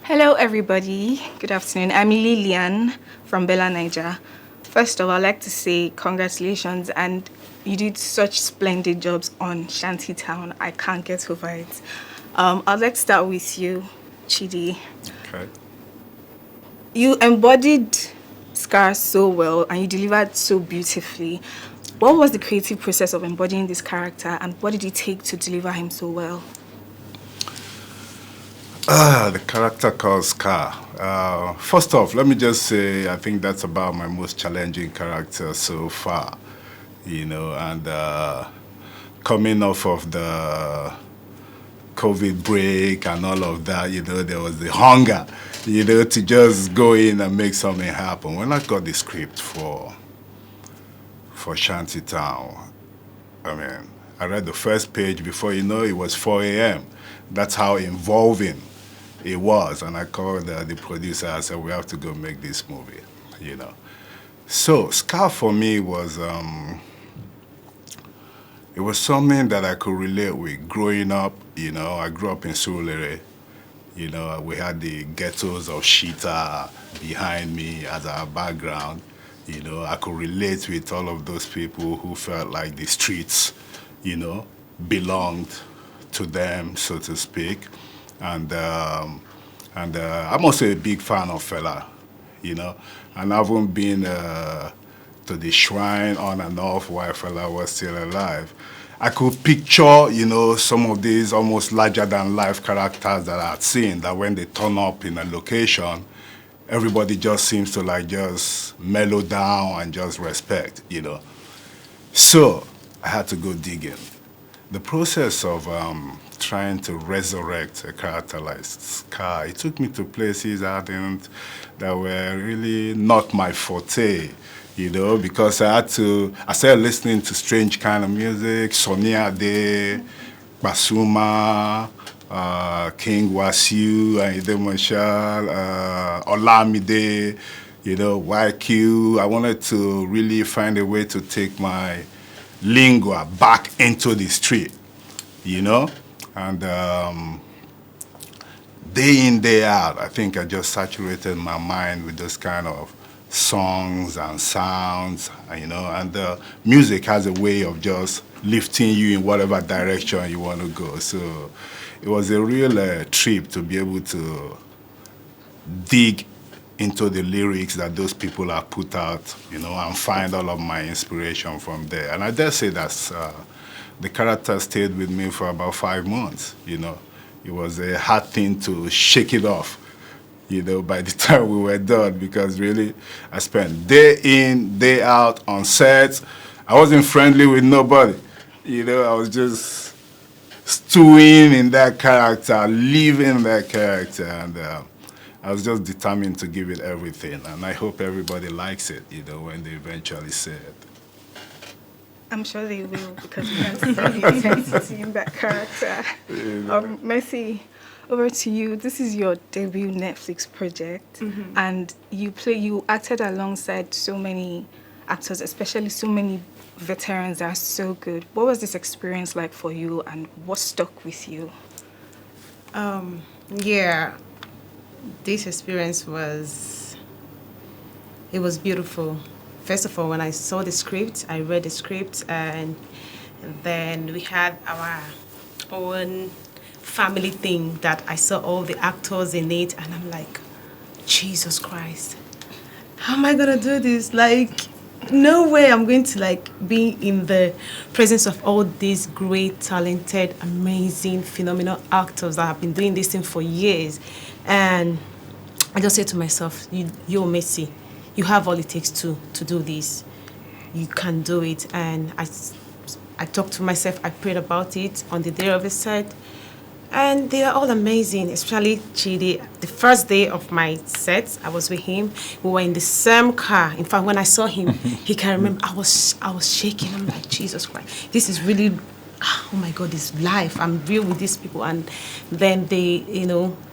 Hello, everybody. Good afternoon. I'm Lillian from BellaNaija. First of all, I'd like to say congratulations, and you did such splendid jobs on Shanty Town. I can't get over it. I'd like to start with you, Chidi. Okay. You embodied Scar so well, and you delivered so beautifully. What was the creative process of embodying this character, and what did it take to deliver him so well? The character called Scar. First off, let me just say I think that's about my most challenging character so far, and coming off of the COVID break and all of that, there was the hunger, to just go in and make something happen. When I got the script for Shanty Town, I read the first page before it was 4 a.m. That's how involving it was, and I called the producer. I said, we have to go make this movie, So Scar for me was, it was something that I could relate with growing up. I grew up in Surulere. We had the ghettos of Shita behind me as our background. I could relate with all of those people who felt like the streets, belonged to them, so to speak. And I'm also a big fan of Fela, and I haven't been to the shrine on and off while Fela was still alive. I could picture, some of these almost larger-than-life characters that I had seen, that when they turn up in a location, everybody just seems to just mellow down and just respect, So I had to go digging. The process of trying to resurrect a character like Scar, it took me to places that were really not my forte, because I started listening to strange kind of music, Sonny Ade, Basuma, King Wasiu, Aide Marshall, Olamide, YQ. I wanted to really find a way to take my lingua back into the street, and day in, day out, I think I just saturated my mind with those kind of songs and sounds, and the music has a way of just lifting you in whatever direction you want to go. So it was a real trip to be able to dig into the lyrics that those people have put out, and find all of my inspiration from there. And I dare say that the character stayed with me for about 5 months, It was a hard thing to shake it off, by the time we were done, because really I spent day in, day out on sets. I wasn't friendly with nobody, I was just stewing in that character, living that character, and I was just determined to give it everything, and I hope everybody likes it, when they eventually see it. I'm sure they will, because we can see the intensity in that character. Mercy, over to you. This is your debut Netflix project, and you acted alongside so many actors, especially so many veterans that are so good. What was this experience like for you, and what stuck with you? This experience was beautiful. First of all, when I saw the script, I read the script, and then we had our own family thing that I saw all the actors in it, and I'm like, Jesus Christ, how am I gonna do this? No way I'm going to be in the presence of all these great, talented, amazing, phenomenal actors that have been doing this thing for years. And I just said to myself, you're Messi. You have all it takes to do this. You can do it. And I talked to myself, I prayed about it on the day of the set. And they are all amazing, especially Chidi. The first day of my set, I was with him. We were in the same car. In fact, when I saw him, he can remember, I was shaking. I'm like, Jesus Christ, this is really, oh my God, this life. I'm real with these people. And then they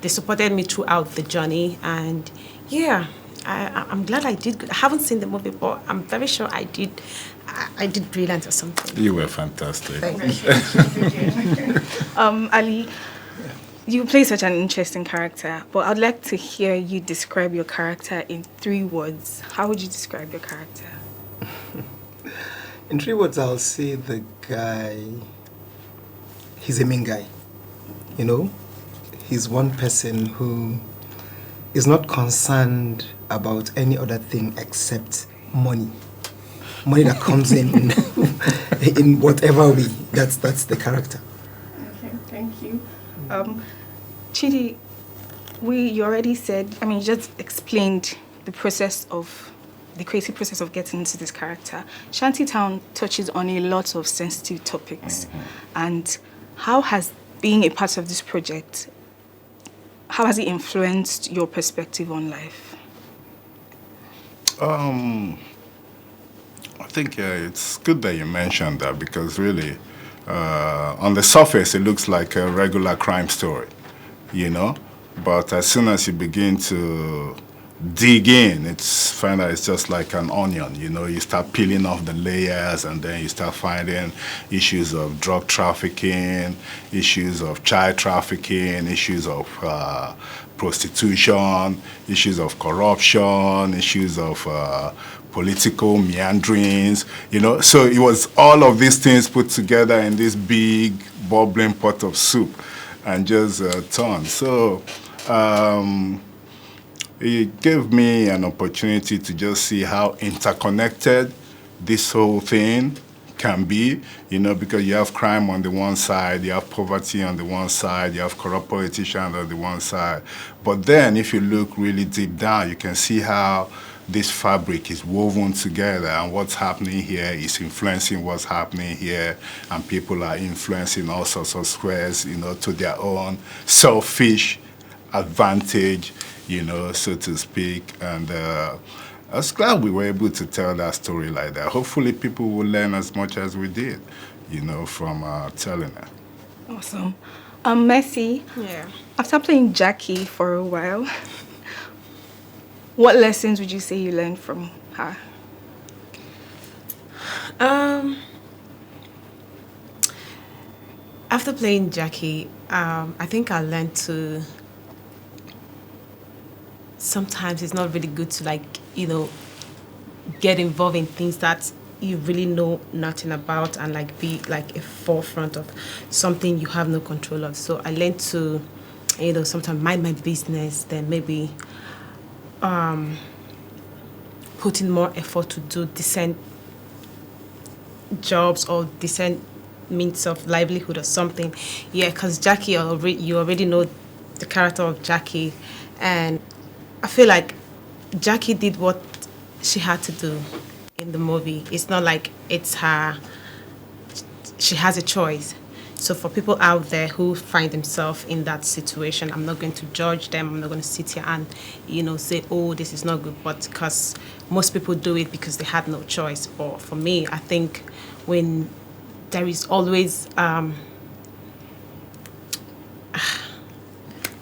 supported me throughout the journey. And yeah, I'm glad I did good. I haven't seen the movie, but I'm very sure I did brilliant or something. You were fantastic. Thank you. Ali, You play such an interesting character, but I'd like to hear you describe your character in 3 words. How would you describe your character? In 3 words, I'll say the guy, he's a mean guy. You know, he's one person who is not concerned about any other thing except money. Money that comes in in whatever way. That's the character. Okay, thank you. Chidi, you already said, you just explained the creative process of getting into this character. Shanty Town touches on a lot of sensitive topics. And how has being a part of this project, how has it influenced your perspective on life? I think it's good that you mentioned that, because really, on the surface, it looks like a regular crime story, But as soon as you begin to dig in, find out it's just like an onion, You start peeling off the layers, and then you start finding issues of drug trafficking, issues of child trafficking, issues of prostitution, issues of corruption, issues of political meanderings, So it was all of these things put together in this big bubbling pot of soup and just turned. So it gave me an opportunity to just see how interconnected this whole thing can be, because you have crime on the one side, you have poverty on the one side, you have corrupt politicians on the one side. But then if you look really deep down, you can see how this fabric is woven together, and what's happening here is influencing what's happening here, and people are influencing all sorts of squares, to their own selfish advantage, so to speak. And I was glad we were able to tell that story like that. Hopefully people will learn as much as we did, from telling it. Awesome. Mercy, Yeah. after playing Jackie for a while, what lessons would you say you learned from her? After playing Jackie, I think I learned to. Sometimes it's not really good to get involved in things that you really know nothing about, and be a forefront of something you have no control of. So I learned to, sometimes mind my business, then maybe put in more effort to do decent jobs or decent means of livelihood or something. Yeah, because Jackie, you already know the character of Jackie, and I feel like Jackie did what she had to do in the movie. It's not like it's her, she has a choice. So for people out there who find themselves in that situation, I'm not going to judge them. I'm not going to sit here and, say, oh, this is not good. But because most people do it because they had no choice. But for me, I think when there is always,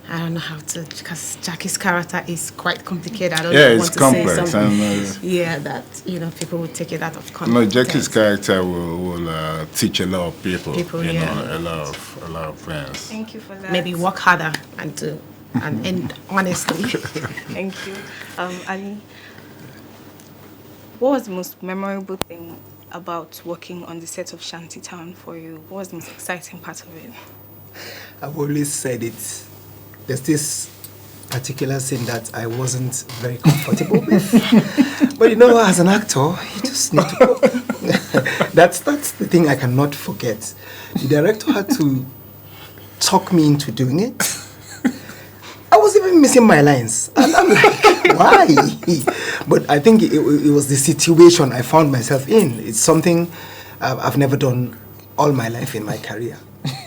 I don't know how to, because Jackie's character is quite complicated. I don't want to complex, say something. That people will take it out of context. No, Jackie's character will teach a lot of people, yeah. a lot of friends. Thank you for that. Maybe work harder and honestly. Thank you. Ali, what was the most memorable thing about working on the set of Shanty Town for you? What was the most exciting part of it? I've always said it. There's this particular scene that I wasn't very comfortable with. But as an actor, you just need to go. That's the thing I cannot forget. The director had to talk me into doing it. I was even missing my lines. And I'm like, why? But I think it was the situation I found myself in. It's something I've never done all my life in my career.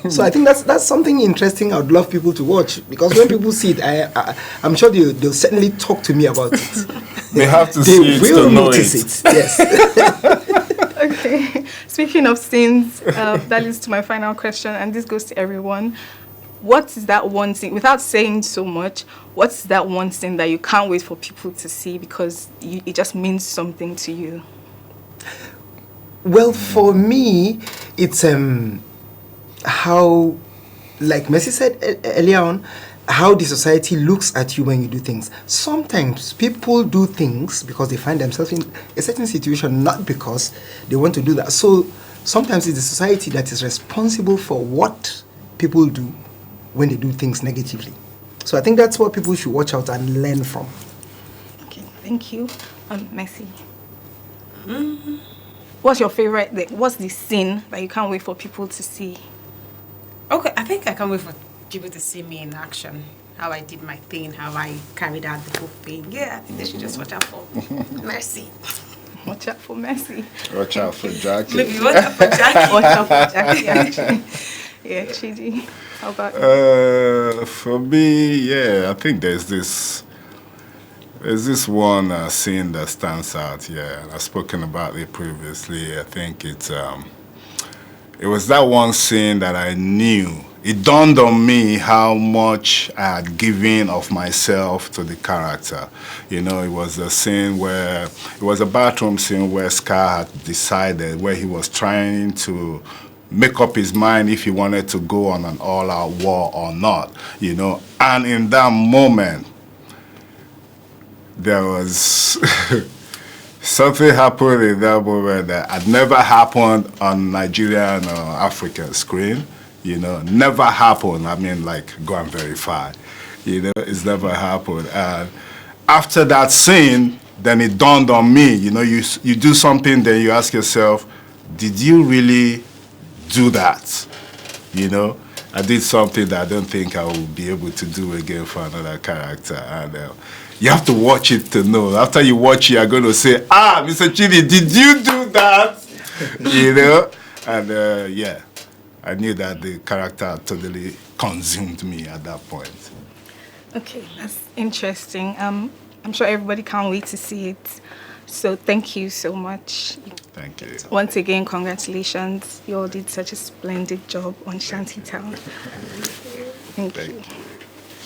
So I think that's something interesting. I would love people to watch, because when people see it, I'm sure they'll certainly talk to me about it. They have to see it to know it. They will notice it. Yes. Okay. Speaking of scenes, that leads to my final question, and this goes to everyone. What is that one thing, without saying so much, what's that one thing that you can't wait for people to see because it just means something to you? Well, for me, it's how like Mercy said earlier on, how the society looks at you when you do things. Sometimes people do things because they find themselves in a certain situation, not because they want to do that. So sometimes it's the society that is responsible for what people do when they do things negatively. So I think that's what people should watch out and learn from. Okay, thank you. Mercy. What's your favorite? What's the scene that you can't wait for people to see? Okay, I think I can't wait for people to see me in action. How I did my thing, how I carried out the whole thing. Yeah, I think they should just watch out for Mercy. Watch out for Mercy. Watch out for Jackie. Maybe watch out for Jackie. Watch out for Jackie, actually. Yeah, Chidi. How about you? For me, yeah, I think there's this one scene that stands out. Yeah, I've spoken about it previously. I think it was that one scene that I knew. It dawned on me how much I had given of myself to the character. You know, it was a scene where, it was a bathroom scene where Scar had decided, where he was trying to make up his mind if he wanted to go on an all-out war or not, you know. And in that moment, there was something happened in that moment that had never happened on Nigerian or African screen. You know, never happened. I mean, like, go and verify. You know, it's never happened. And after that scene, then it dawned on me, you know, you do something, then you ask yourself, did you really do that? You know, I did something that I don't think I will be able to do again for another character. And you have to watch it to know. After you watch it, you're going to say, Mr. Chidi, did you do that? You know? And yeah, I knew that the character totally consumed me at that point. Okay, that's interesting. I'm sure everybody can't wait to see it. So thank you so much. Thank you. Once again, congratulations. You all did such a splendid job on Shanty Town. Thank you.